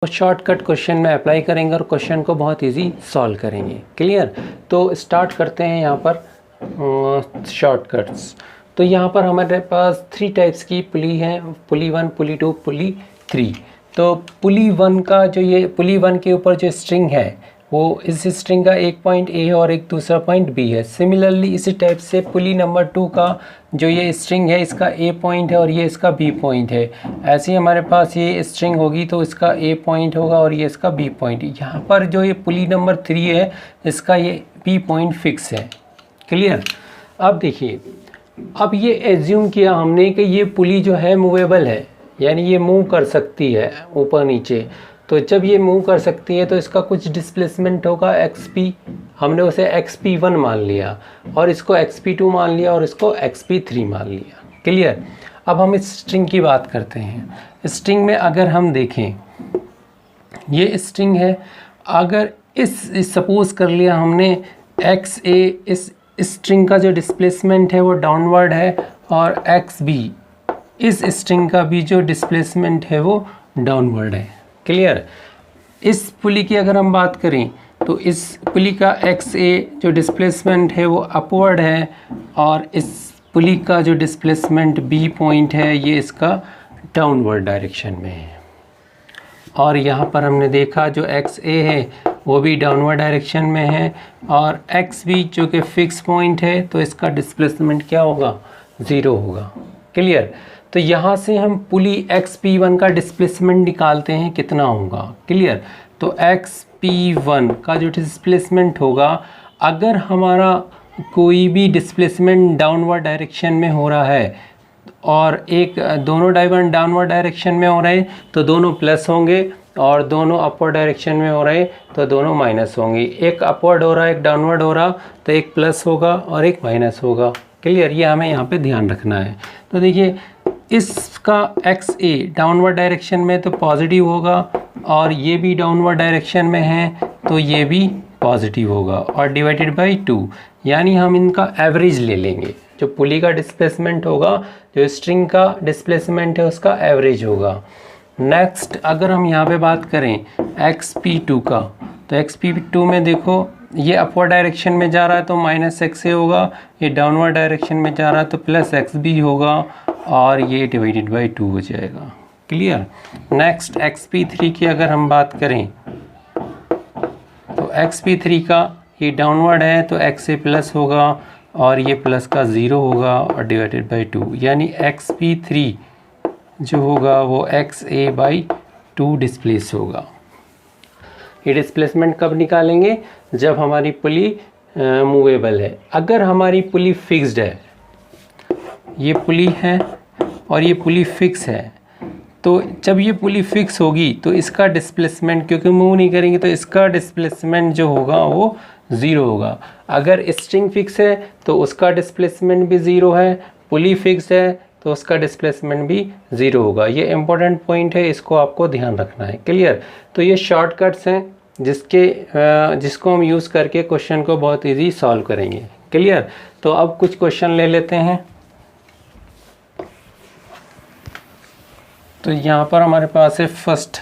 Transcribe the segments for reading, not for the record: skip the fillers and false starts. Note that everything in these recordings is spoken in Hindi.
तो शॉर्टकट क्वेश्चन में अप्लाई करेंगे और क्वेश्चन को बहुत इजी सॉल्व करेंगे। क्लियर। तो स्टार्ट करते हैं यहाँ पर शॉर्टकट्स। तो यहाँ पर हमारे पास 3 टाइप्स की पुली हैं, पुली 1, पुली 2, पुली 3। तो पुली 1 का जो ये पुली 1 के ऊपर जो स्ट्रिंग है वो इस स्ट्रिंग का एक पॉइंट ए है और एक दूसरा पॉइंट बी है। सिमिलरली इसी टाइप से पुली नंबर 2 का जो ये स्ट्रिंग है इसका ए पॉइंट है और ये इसका बी पॉइंट है। ऐसे ही हमारे पास ये स्ट्रिंग होगी तो इसका ए पॉइंट होगा और ये इसका बी पॉइंट। यहाँ पर जो ये पुली नंबर 3 है इसका ये बी पॉइंट फिक्स है। क्लियर। अब देखिए, अब ये एज्यूम किया हमने कि ये पुली जो है मूवेबल है, यानी ये मूव कर सकती है ऊपर नीचे। तो जब ये मूव कर सकती है तो इसका कुछ डिस्प्लेसमेंट होगा xp, हमने उसे xp1 मान लिया और इसको xp2 मान लिया और इसको xp3 मान लिया। क्लियर। अब हम इस स्ट्रिंग की बात करते हैं। स्ट्रिंग में अगर हम देखें, ये स्ट्रिंग है, अगर इस सपोज कर लिया हमने xa, इस स्ट्रिंग का जो डिस्प्लेसमेंट है वो डाउनवर्ड है और xb, इस स्ट्रिंग का भी जो डिस्प्लेसमेंट है वो डाउनवर्ड है। क्लियर। इस पुली की अगर हम बात करें तो इस पुली का XA जो डिस्प्लेसमेंट है वो अपवर्ड है और इस पुली का जो डिस्प्लेसमेंट B पॉइंट है ये इसका डाउनवर्ड डायरेक्शन में है। और यहाँ पर हमने देखा जो XA है वो भी डाउनवर्ड डायरेक्शन में है और XB जो कि फिक्स पॉइंट है तो इसका डिस्प्लेसमेंट क्या होगा, 0 होगा। क्लियर। तो यहाँ से हम पुली XP1 का डिस्प्लेसमेंट निकालते हैं, कितना होगा। क्लियर। तो XP1 का जो डिस्प्लेसमेंट होगा, अगर हमारा कोई भी डिस्प्लेसमेंट डाउनवर्ड डायरेक्शन में हो रहा है और दोनों डाउनवर्ड डायरेक्शन में हो रहे हैं तो दोनों प्लस होंगे और दोनों अपवर्ड डायरेक्शन में हो रहे हैं तो दोनों माइनस होंगे। एक अपवर्ड हो रहा है, एक डाउनवर्ड हो रहा, तो एक प्लस होगा और एक माइनस होगा। क्लियर। ये हमें यहाँ पे ध्यान रखना है। तो देखिए, इसका XA डाउनवर्ड डायरेक्शन में तो पॉजिटिव होगा और ये भी डाउनवर्ड डायरेक्शन में है तो ये भी पॉजिटिव होगा और डिवाइडेड बाय 2, यानी हम इनका एवरेज ले लेंगे। जो पुली का डिस्प्लेसमेंट होगा, जो स्ट्रिंग का डिस्प्लेसमेंट है उसका एवरेज होगा। नेक्स्ट अगर हम यहाँ पे बात करें XP2 का, तो XP2 में देखो ये अपवर्ड डायरेक्शन में जा रहा है तो माइनस XA होगा, ये डाउनवर्ड डायरेक्शन में जा रहा है तो प्लस XB होगा और ये डिवाइडेड बाय 2 हो जाएगा। क्लियर। नेक्स्ट XP3 की अगर हम बात करें तो XP3 का ये डाउनवर्ड है तो XA प्लस होगा और ये प्लस का 0 होगा और डिवाइडेड बाय 2, यानी XP3 जो होगा वो XA बाई 2 डिस्प्लेस होगा। ये डिस्प्लेसमेंट कब निकालेंगे, जब हमारी पुली मूवेबल है। अगर हमारी पुली फिक्स्ड है, ये पुली है और ये पुली फिक्स है, तो जब ये पुली फिक्स होगी तो इसका डिस्प्लेसमेंट, क्योंकि मूव नहीं करेंगे तो इसका डिस्प्लेसमेंट जो होगा वो 0 होगा। अगर स्ट्रिंग फिक्स है तो उसका डिस्प्लेसमेंट भी 0 है, पुली फिक्स है तो उसका डिस्प्लेसमेंट भी 0 होगा। ये इंपॉर्टेंट पॉइंट है, इसको आपको ध्यान रखना है। क्लियर। तो ये शॉर्टकट्स हैं जिसको हम यूज़ करके क्वेश्चन को बहुत इजी सॉल्व करेंगे। क्लियर। तो अब कुछ क्वेश्चन ले लेते हैं। तो यहाँ पर हमारे पास है फर्स्ट,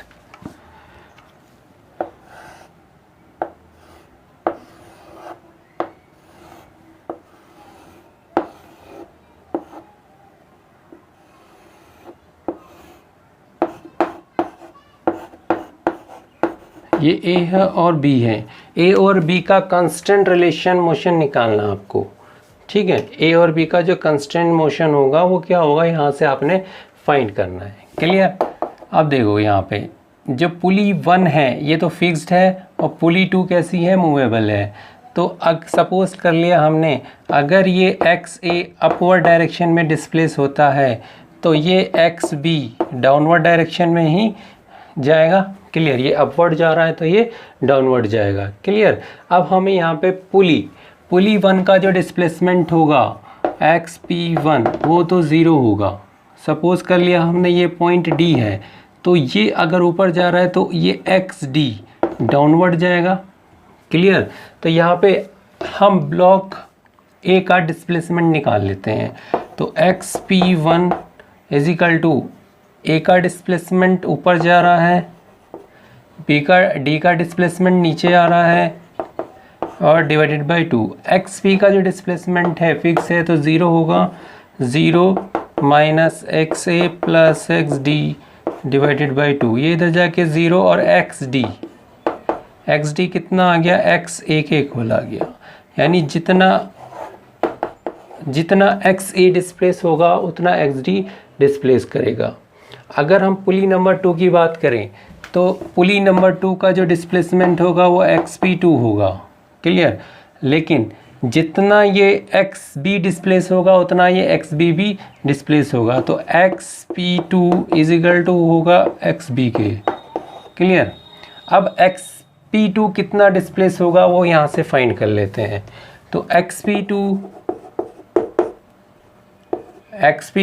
ये ए है और बी है। ए और बी का कांस्टेंट रिलेशन मोशन निकालना आपको। ठीक है। ए और बी का जो कांस्टेंट मोशन होगा वो क्या होगा, यहाँ से आपने फाइंड करना है। क्लियर। अब देखो, यहाँ पे जो पुली 1 है ये तो फिक्स्ड है और पुली 2 कैसी है, मूवेबल है। तो सपोज कर लिया हमने, अगर ये XA अपवर्ड डायरेक्शन में डिस्प्लेस होता है तो ये XB डाउनवर्ड डायरेक्शन में ही जाएगा। क्लियर। ये अपवर्ड जा रहा है तो ये डाउनवर्ड जाएगा। क्लियर। अब हमें यहाँ पे पुली 1 का जो डिस्प्लेसमेंट होगा XP1 वो तो 0 होगा। सपोज कर लिया हमने ये पॉइंट D है तो ये अगर ऊपर जा रहा है तो ये XD डाउनवर्ड जाएगा। क्लियर। तो यहाँ पे हम ब्लॉक A का डिस्प्लेसमेंट निकाल लेते हैं। तो XP1 इज इक्वल टू ए का डिस्प्लेसमेंट ऊपर जा रहा है डी का डिस्प्लेसमेंट नीचे आ रहा है और डिवाइडेड बाई 2। एक्स पी का जो डिस्प्लेसमेंट है फिक्स है तो 0 होगा, 0 minus x A plus x D divided by 2। ये इधर जाके 0 और एक्स डी कितना आ गया, एक्स ए के इक्वल आ गया। यानी जितना एक्स ए डिस्प्लेस होगा उतना एक्स डी डिस्प्लेस करेगा। अगर हम पुली नंबर 2 की बात करें तो पुली नंबर 2 का जो डिस्प्लेसमेंट होगा वो एक्स पी 2 होगा, क्लियर। लेकिन जितना ये एक्स बी डिस्प्लेस होगा उतना ये एक्स बी भी डिस्प्लेस होगा, तो X P 2 is equal to होगा एक्स बी के, क्लियर। अब एक्स पी 2 कितना डिस्प्लेस होगा वो यहाँ से फाइंड कर लेते हैं। तो एक्स पी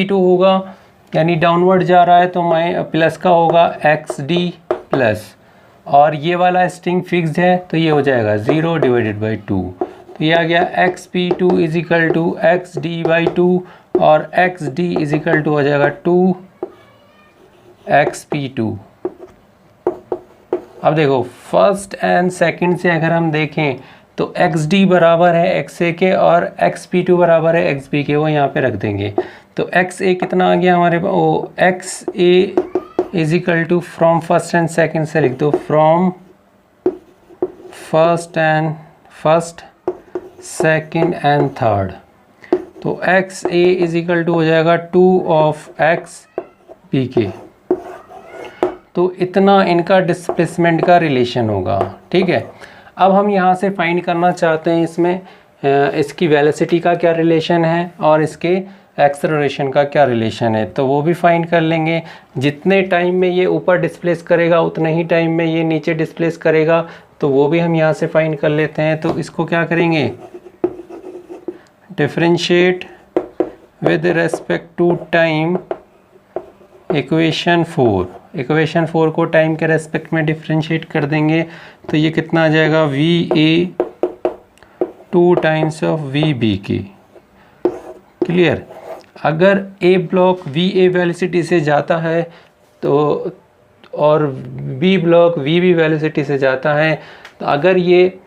2 होगा, यानी डाउनवर्ड जा रहा है तो प्लस का होगा एक्स डी प्लस, और ये वाला स्ट्रिंग फिक्स्ड है तो ये हो जाएगा 0 डिवाइडेड बाई 2। तो ये आ गया x P 2 is equal to x d by 2, और x d is equal to हो जाएगा 2 एक्स पी 2। अब देखो फर्स्ट एंड सेकंड से अगर हम देखें तो एक्स डी बराबर है एक्स ए के और एक्स पी 2 बराबर है एक्स बी के, वो यहाँ पे रख देंगे। तो एक्स ए कितना आ गया हमारे पास, O X A is equal to from first and second से लिख दो, from first second and third. तो X A is equal to हो जाएगा 2 ऑफ एक्स बी के। तो इतना इनका डिस्प्लेसमेंट का रिलेशन होगा, ठीक है। अब हम यहाँ से फाइंड करना चाहते हैं इसमें इसकी वेलोसिटी का क्या रिलेशन है और इसके एक्सेलरेशन का क्या रिलेशन है, तो वो भी फाइंड कर लेंगे। जितने टाइम में ये ऊपर डिस्प्लेस करेगा उतने ही टाइम में ये नीचे डिस्प्लेस करेगा, तो वो भी हम यहाँ से फाइंड कर लेते हैं। तो इसको क्या करेंगे, differentiate with respect to time equation 4 को टाइम के रेस्पेक्ट में डिफरेंशिएट कर देंगे। तो ये कितना आ जाएगा, v A 2 times of v B के, क्लियर। अगर A block v A velocity से जाता है तो और B block v B velocity से जाता है, तो अगर ये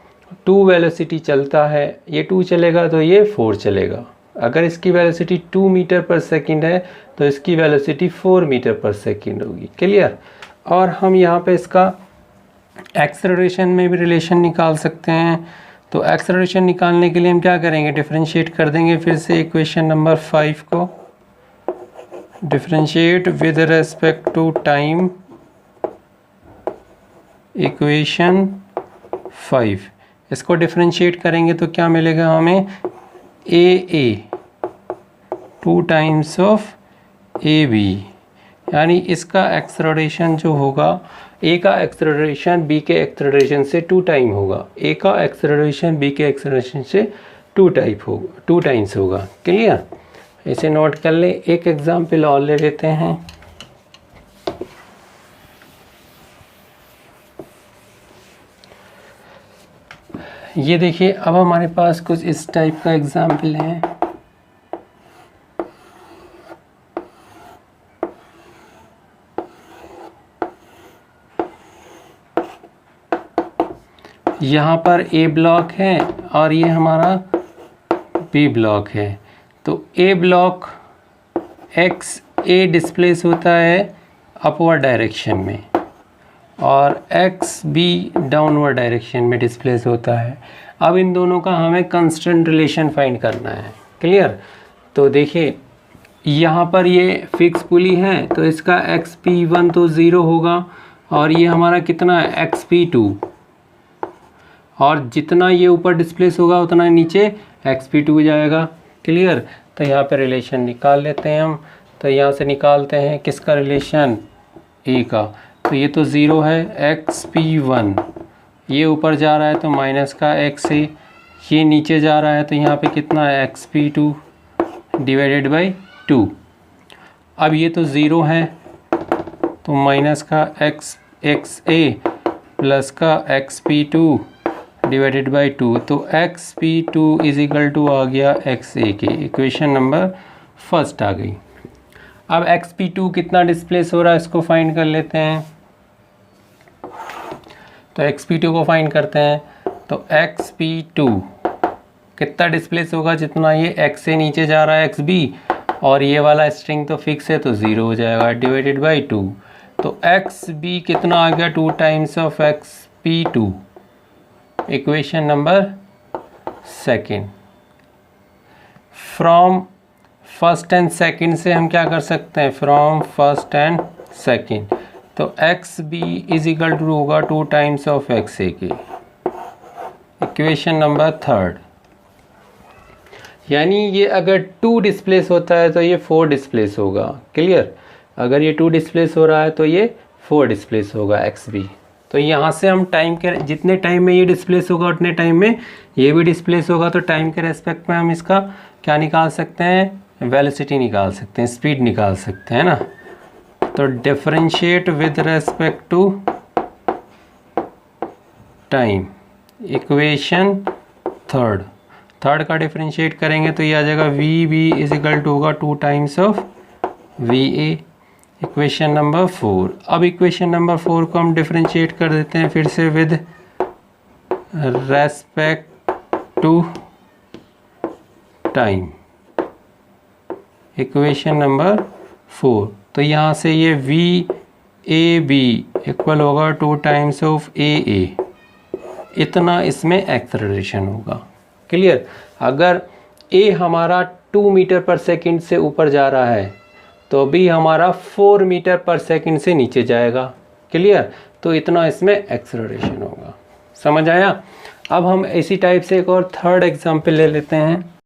2 वेलोसिटी चलता है, ये 2 चलेगा तो ये 4 चलेगा। अगर इसकी वेलोसिटी 2 मीटर पर सेकंड है तो इसकी वेलोसिटी 4 मीटर पर सेकंड होगी, क्लियर। और हम यहाँ पे इसका एक्सेलरेशन में भी रिलेशन निकाल सकते हैं। तो एक्सेलरेशन निकालने के लिए हम क्या करेंगे, डिफरेंशिएट कर देंगे फिर से इक्वेशन नंबर 5 को, differentiate with respect to time equation 5। इसको डिफरेंशिएट करेंगे तो क्या मिलेगा हमें, a 2 times of a B, यानी इसका एक्सेलरेशन जो होगा, ए का एक्सेलरेशन बी के एक्सेलरेशन से 2 टाइम होगा, ए का एक्सेलरेशन बी के एक्सेलरेशन से 2 टाइम्स होगा, क्लियर। इसे नोट कर ले। एक एग्जाम्पल और ले लेते हैं। ये देखिए, अब हमारे पास कुछ इस टाइप का एग्जाम्पल है। यहाँ पर ए ब्लॉक है और ये हमारा बी ब्लॉक है। तो ए ब्लॉक एक्स ए डिस्प्लेस होता है अपवर्ड डायरेक्शन में और एक्स बी डाउनवर्ड डायरेक्शन में डिस्प्लेस होता है। अब इन दोनों का हमें कांस्टेंट रिलेशन फाइंड करना है, क्लियर। तो देखिए यहाँ पर ये फिक्स पुली है तो इसका एक्स पी 1 तो 0 होगा और ये हमारा कितना है, एक्स पी 2, और जितना ये ऊपर डिस्प्लेस होगा उतना नीचे एक्स पी 2 जाएगा, क्लियर। तो यहाँ पे रिलेशन निकाल लेते हैं हम। तो यहाँ से निकालते हैं किसका रिलेशन, ए का। तो ये तो 0 है, एक्स पी 1, ये ऊपर जा रहा है तो माइनस का एक्स ए, ये नीचे जा रहा है तो यहाँ पे कितना है, एक्स पी 2 डिवाइडेड बाई 2। अब ये तो 0 है तो माइनस का एक्स ए प्लस का एक्स पी 2 डिवाइडेड बाई 2। तो X P 2 is equal to आ गया एक्स ए के, इक्वेशन नंबर फर्स्ट आ गई। अब एक्स पी 2 कितना डिस्प्लेस हो रहा है इसको फाइंड कर लेते हैं। तो xp2 को फाइंड करते हैं। तो xp2 कितना डिस्प्लेस होगा, जितना ये x से नीचे जा रहा है xb, और ये वाला स्ट्रिंग तो फिक्स है तो 0 हो जाएगा, डिवाइडेड बाई 2। तो xb कितना आ गया, 2 times of xp2, equation number second. From first and second से हम क्या कर सकते हैं, फ्रॉम फर्स्ट एंड सेकेंड, तो xb इज इक्वल टू होगा 2 टाइम्स ऑफ xa की, इक्वेशन नंबर थर्ड। यानी ये अगर 2 डिस्प्लेस होता है तो ये 4 डिस्प्लेस होगा, क्लियर। अगर ये 2 डिस्प्लेस हो रहा है तो ये 4 डिस्प्लेस होगा xb। तो यहाँ से हम टाइम के जितने टाइम में ये डिस्प्लेस होगा उतने टाइम में ये भी डिस्प्लेस होगा, तो टाइम के रेस्पेक्ट में हम इसका क्या निकाल सकते हैं, वेलोसिटी निकाल सकते हैं, स्पीड निकाल सकते हैं ना। तो differentiate with respect to time, equation third का डिफरेंशिएट करेंगे तो ये आ जाएगा v B is equal to होगा 2 times of v A, equation number 4। अब इक्वेशन नंबर 4 को हम डिफरेंशिएट कर देते हैं फिर से with respect to time, equation number 4। तो यहाँ से ये वी ए बी इक्वल होगा 2 टाइम्स ऑफ ए ए, इतना इसमें एक्सेलरेशन होगा, क्लियर। अगर ए हमारा 2 मीटर पर सेकंड से ऊपर जा रहा है तो बी हमारा 4 मीटर पर सेकंड से नीचे जाएगा, क्लियर। तो इतना इसमें एक्सेलरेशन होगा, समझ आया। अब हम इसी टाइप से एक और थर्ड एग्जांपल ले लेते हैं।